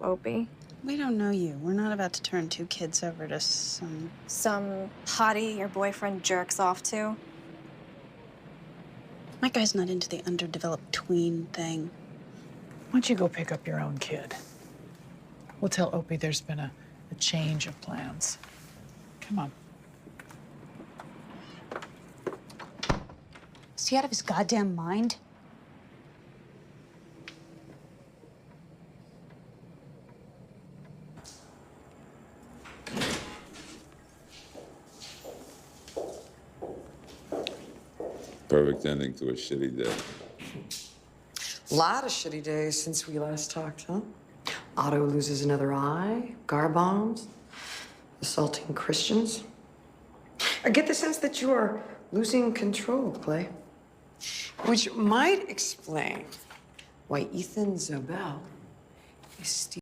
Opie. We don't know you. We're not about to turn two kids over to Some hottie your boyfriend jerks off to. My guy's not into the underdeveloped tween thing. Why don't you go pick up your own kid? We'll tell Opie there's been a change of plans. Come on. Is he out of his goddamn mind? Perfect ending to a shitty day. A lot of shitty days since we last talked, huh? Otto loses another eye, car bombs, assaulting Christians. I get the sense that you are losing control, Clay. Which might explain why Ethan Zobel is